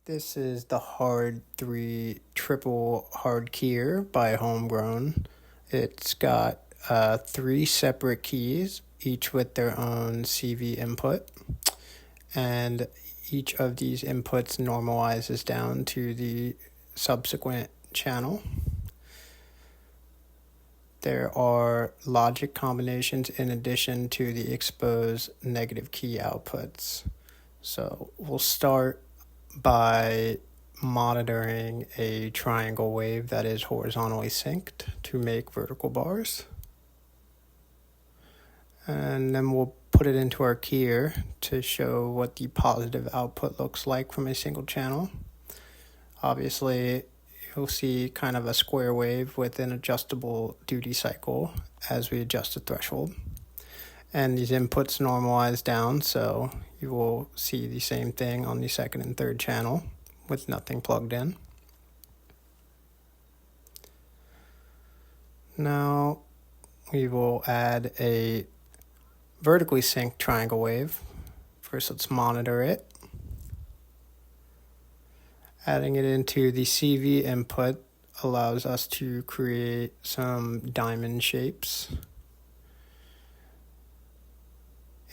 This is the HARD3 triple hard keyer by Homegrown. It's got three separate keys, each with their own CV input, and each of these inputs normalizes down to the subsequent channel. There are logic combinations in addition to the exposed negative key outputs. So we'll start by monitoring a triangle wave that is horizontally synced to make vertical bars. And then we'll put it into our keyer to show what the positive output looks like from a single channel. Obviously, you'll see kind of a square wave with an adjustable duty cycle as we adjust the threshold. And these inputs normalize down, so you will see the same thing on the second and third channel with nothing plugged in. Now we will add a vertically synced triangle wave. First, let's monitor it. Adding it into the CV input allows us to create some diamond shapes.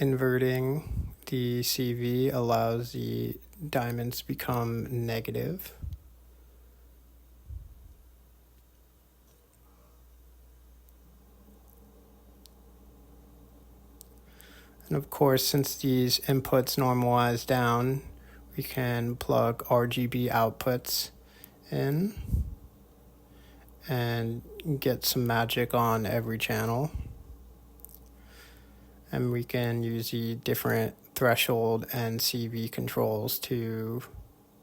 Inverting the CV allows the diamonds to become negative. And of course, since these inputs normalize down, we can plug RGB outputs in and get some magic on every channel. And we can use the different threshold and CV controls to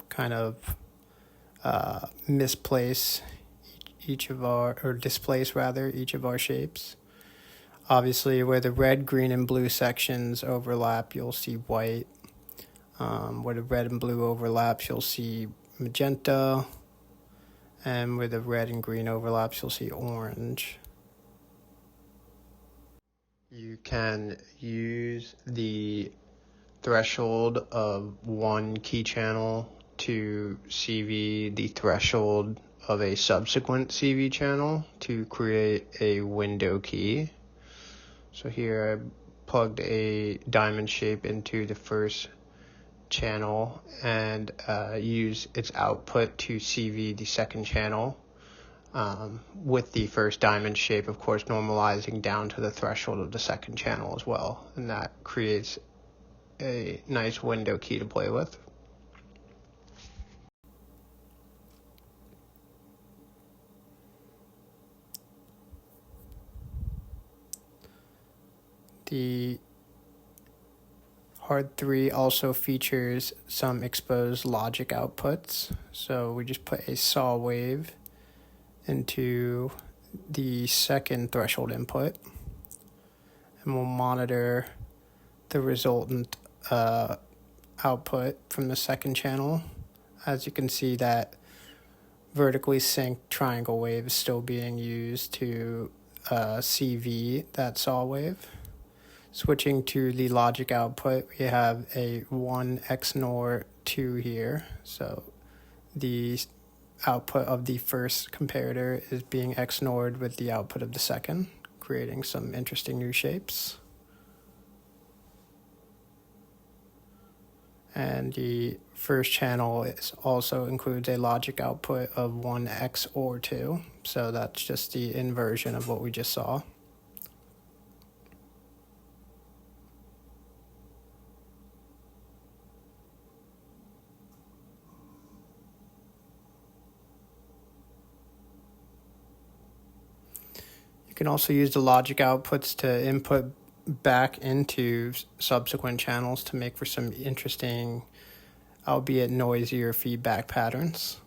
kind of displace each of our shapes. Obviously, where the red, green, and blue sections overlap, you'll see white. Where the red and blue overlaps, you'll see magenta. And where the red and green overlaps, you'll see orange. You can use the threshold of one key channel to CV the threshold of a subsequent CV channel to create a window key. So here I plugged a diamond shape into the first channel and use its output to CV the second channel. With the first diamond shape, of course, normalizing down to the threshold of the second channel as well. And that creates a nice window key to play with. The HARD3 also features some exposed logic outputs. So we just put a saw wave into the second threshold input, and we'll monitor the resultant output from the second channel. As you can see, that vertically synced triangle wave is still being used to CV that saw wave. Switching to the logic output, we have a 1 XNOR 2 here. So the output of the first comparator is being XNOR'd with the output of the second, creating some interesting new shapes. And the first channel also includes a logic output of 1 XOR 2, so that's just the inversion of what we just saw. You can also use the logic outputs to input back into subsequent channels to make for some interesting, albeit noisier, feedback patterns.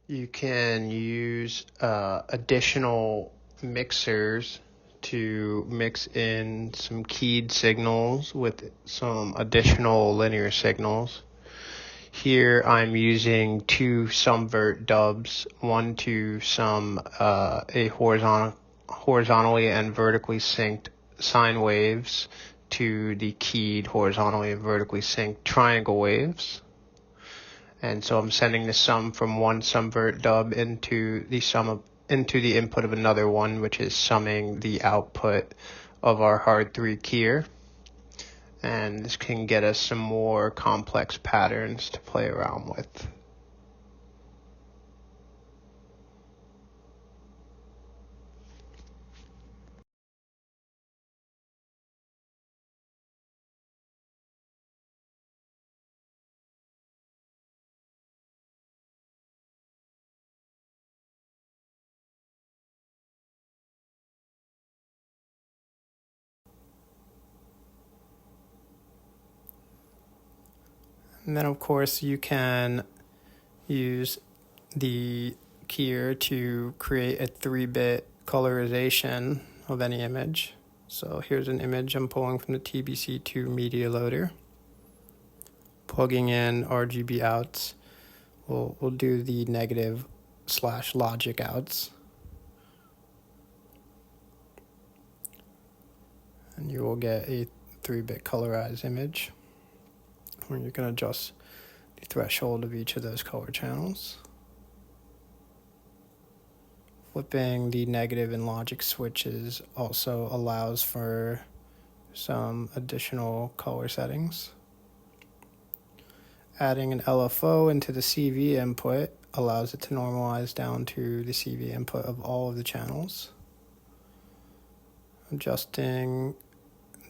You can use additional mixers to mix in some keyed signals with some additional linear signals. Here I'm using two subvert dubs, one to sum a horizontally and vertically synced sine waves to the keyed horizontally and vertically synced triangle waves. And so I'm sending the sum from one subvert dub into the input of another one, which is summing the output of our HARD3 keyer. And this can get us some more complex patterns to play around with. And then, of course, you can use the keyer to create a 3-bit colorization of any image. So here's an image I'm pulling from the TBC2 media loader. Plugging in RGB outs, we'll do the negative/logic outs. And you will get a 3-bit colorized image where you can adjust the threshold of each of those color channels. Flipping the negative and logic switches also allows for some additional color settings. Adding an LFO into the CV input allows it to normalize down to the CV input of all of the channels. Adjusting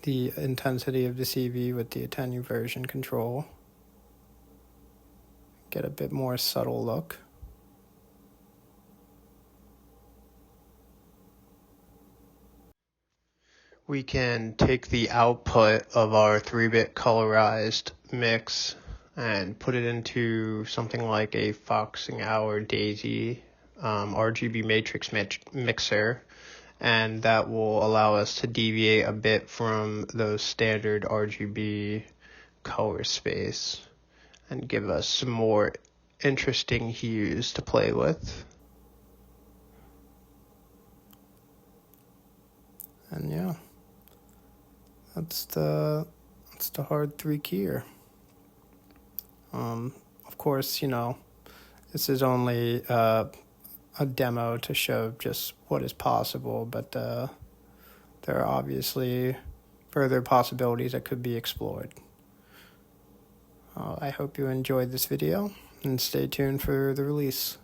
the intensity of the CV with the attenuversion control. Get a bit more subtle look. We can take the output of our 3-bit colorized mix and put it into something like a Foxing Hour Daisy RGB matrix mixer, and that will allow us to deviate a bit from those standard RGB color space and give us some more interesting hues to play with. And yeah, that's the HARD3 keyer. Of course, this is only a demo to show just what is possible, but there are obviously further possibilities that could be explored. I hope you enjoyed this video, and stay tuned for the release.